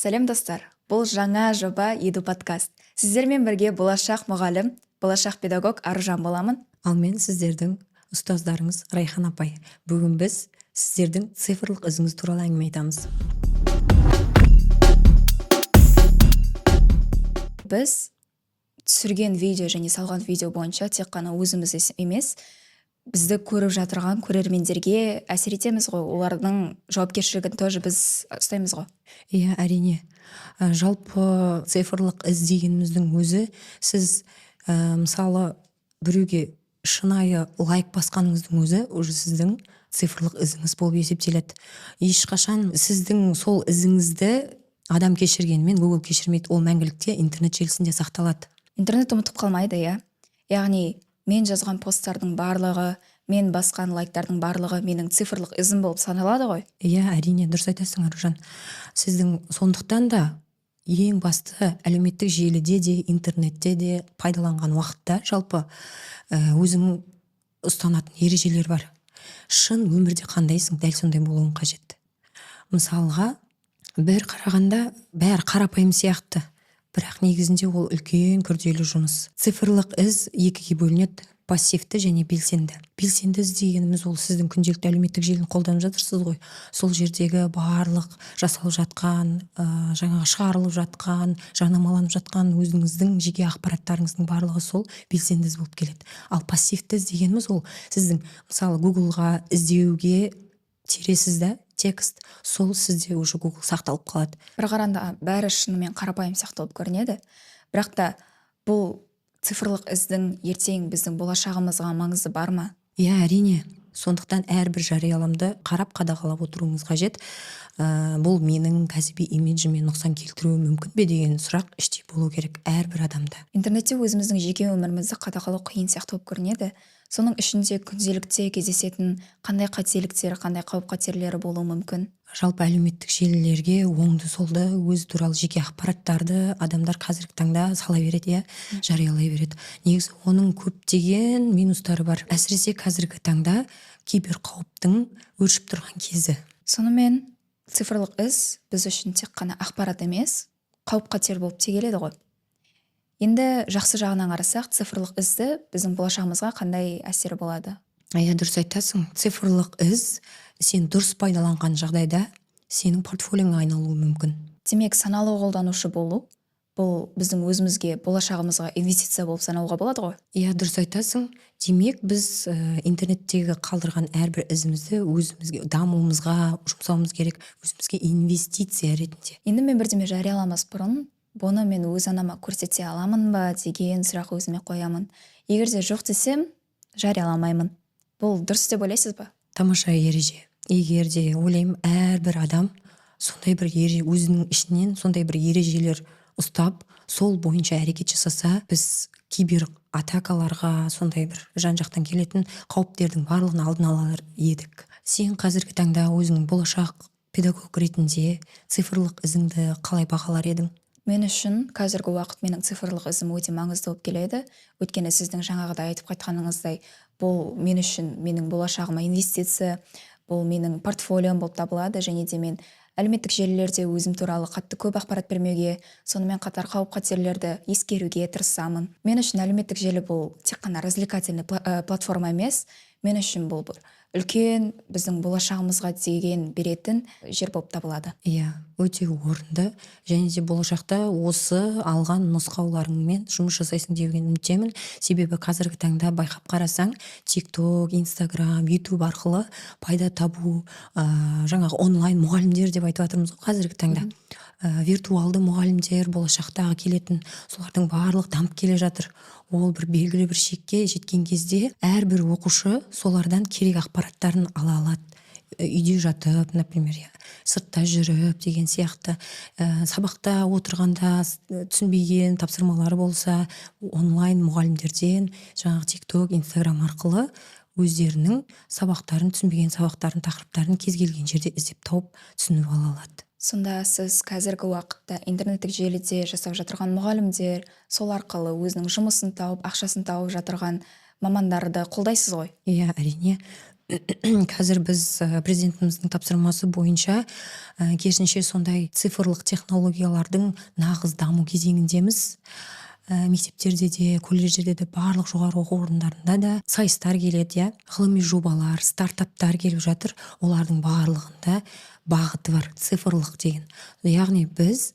Сәлем достар, бұл жаңа жоба Еду подкаст. Сіздермен бірге болашақ мұғалім, болашақ педагог Аружан боламын. Ал мен сіздердің ұстаздарыңыз Райхан апай. Бүгін біз сіздердің цифрлық ізіңіз туралы әңгіме айтамыз. Біз түсірген видео және салған видео бойынша тек қана өзіміз емес, бізді көріп жатырған көрермендерге әсер етеміз ғой, олардың жауапкершілігін тоже біз ұстаймыз ғой. Иә, әрине. Жалпы цифрлық із дегеніміздің өзі, сіз мысалы біреуге шынайы лайк басқаныңыздың өзі уже сіздің цифрлық ізіңіз болып есептеледі. Ешқашан сіздің сол ізіңізді адам кешіргенімен Google кешірмейді, ол мәңгілікте интернет желісінде сақталады. Интернет ұмытып қалмайды, иә. Яғни мен жазған посттардың барлығы, мен басқан лайктардың барлығы менің цифрлық ізім болып саналады ғой. Иә, әрине, дұрыс айтасың, Аружан. Сіздің сондықтан да ең басты әлеуметтік желіде де, интернетте де пайдаланған уақытта жалпы өзің ұстанатын ережелер бар. Шын өмірде қандайсың, дәл сондай болуың қажет. Мысалға, бір қарағанда бәрі қарапайым сияқты, бірақ негізінде ол үлкен күрделі жұмыс. Цифрлық із екіге бөлінеді: пассивті және белсенді. Белсенді із дегеніміз ол сіздің күнделікті әлеуметтік желіні қолданып жатырсыз ғой. Сол жердегі барлық жасалып жатқан, жаңағы шығарылып жатқан, жарнамаланып жатқан өзіңіздің жеке ақпараттарыңыздың барлығы сол белсенді із болып келеді. Ал пассивті із дегеніміз ол сіздің мысалы Googleға іздеуге тересіз да текст, сол сізде уже Google сақталып қалады. Бір қарағанда бәрі шынымен қарапайым сияқты болып көрінеді, бірақ та бұл цифрлық іздің ертең біздің болашағымызға маңызы бар ма? Иә, әрине. Сондықтан әрбір жарияламды қарап қадағалап отыруыңыз қажет. Бұл менің кәсіби имиджіме нұқсан келтіруі мүмкін бе деген сұрақ іште болу керек әрбір адамда. Интернетте өзіміздің жеке өмірімізді қадағалау қиын сияқты болып көрінеді. Соның ішінде күнделікте кездесетін қандай қателіктер, қандай қауіп-қатерлері болуы мүмкін? Жалпы әлеуметтік желілерге оңды солды өз туралы жеке ақпараттарды адамдар қазіргі таңда сала береді, жариялай береді. Негізі оның көптеген минустары бар. Әсіресе қазіргі таңда киберқауіптің өршіп тұрған кезі. Сонымен цифрлық із біз үшін тек қана ақпарат емес, қауіп-қатер болып те келеді ғой. Енді жақсы жағынан қарасақ, цифрлық ізді біздің болашағымызға қандай әсері болады? Иә, дұрыс айтасың. Цифрлық із сен дұрыс пайдаланған жағдайда сенің портфолиоңа айналуы мүмкін. Демек, саналы қолданушы болу, бұл біздің өзімізге, болашағымызға инвестиция болып санауға болады ғой? Иә, дұрыс айтасың. Демек, біз интернеттегі қалдырған әрбір ізімізді өзімізге, дамуымызға жұмсауымыз керек, өзімізге инвестиция ретінде. Енді мен бірдеме жарияламас бұрын, бұны мен өз анама көрсете аламын ба деген сұрақ өзіме қоямын. Егер де жоқ десем, жарияламаймын. Бұл дұрыс деп ойлайсыз ба? Тамаша ереже. Егер де ойлаймын, әрбір адам сондай бір өзінің ішінен сондай бір ережелер ұстап, сол бойынша әрекет жасаса, біз кибер атакаларға, сондай бір жан-жақтан келетін қауіптердің барлығын алдын алар едік. Сен қазіргі таңда өзің болашақ педагог ретінде цифрлық ізіңді қалай бағалар едің? Мен үшін қазіргі уақыт менің цифрлық ізім өте маңызды болып келеді. Өйткені сіздің жаңағыда айтып қайтқаныңыздай, бұл мен үшін менің болашағыма инвестиция, бұл менің портфолиом болып табылады, және де мен әлеуметтік желілерде өзім туралы қатты көп ақпарат бермеуге, сонымен қатар қауіп-қатерлерді ескеруге тырысамын. Мен үшін әлеуметтік желі бұл тек қана развлекательный платформа емес, мен үшін бұл бір үлкен біздің болашағымызға деген беретін жер болып табылады. Иә, өте орынды, және де болашақта осы алған нұсқауларыңмен жұмыс жасайсың деген үміттемін. Себебі қазіргі таңда байқап қарасаң, TikTok, Instagram, YouTube арқылы пайда табу, жаңағы онлайн мұғалімдер деп айтып жатырмыз ғой қазіргі таңда. Виртуалды мұғалімдер, болашақтағы келетін, солардың барлық дамып келе жатыр. Ол бір белгілі бір шекке жеткен кезде әрбір оқушы солардан керек ақпараттарын ала алады. Үйде жатып, например, сыртта жүріп деген сияқты, сабақта отырғанда түсінбеген тапсырмалары болса, онлайн мұғалімдерден, жаңағы TikTok, Instagram арқылы өздерінің сабақтарын, түсінбеген сабақтарын, тақырыптарын кез келген жерде іздеп тауып түсініп ала алады. Сонда сіз қазіргі уақытта интернеттік желіде жасап жатырған мұғалімдер, сол арқылы өзінің жұмысын тауып, ақшасын тауып жатырған мамандарды қолдайсыз ғой? Иә, әрине. қазір біз президентіміздің тапсырмасы бойынша керісінше сондай цифрлық технологиялардың нағыз даму кезеңіндеміз. Мектептерде де, колледждерде де, барлық жоғары оқу орындарында да сайыстар келеді, иә, ғылыми жобалар, стартаптар келіп жатыр. Олардың барлығында бағыты бар, цифрлық деген. Яғни біз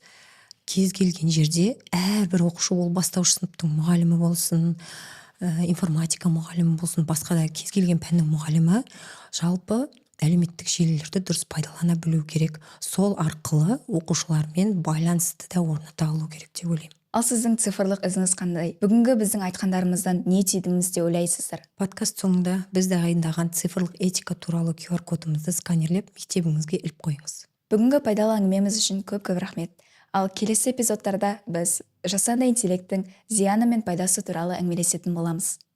кез келген жерде әрбір оқушы, ол бастауыш сыныптың мұғалімі болсын, информатика мұғалімі болсын, басқа да кез келген пәннің мұғалімі жалпы әлеуметтік желілерді дұрыс пайдалана білу керек. Сол арқылы оқушылармен байланысты да орната алу керек деп ойлаймын. Ал сіздің цифрлық ізіңіз қандай? Бүгінгі біздің айтқандарымыздан не түйдіңіз деп ойлайсыздар? Подкаст соңында біз дайындаған цифрлық этика туралы QR-кодымызды сканерлеп мектебіңізге іліп қойыңыз. Бүгінгі пайдалы әңгімеміз үшін көп рахмет. Ал келесі эпизодтарда біз жасанды интеллекттің зияны мен пайдасы туралы әңгімелесетін боламыз.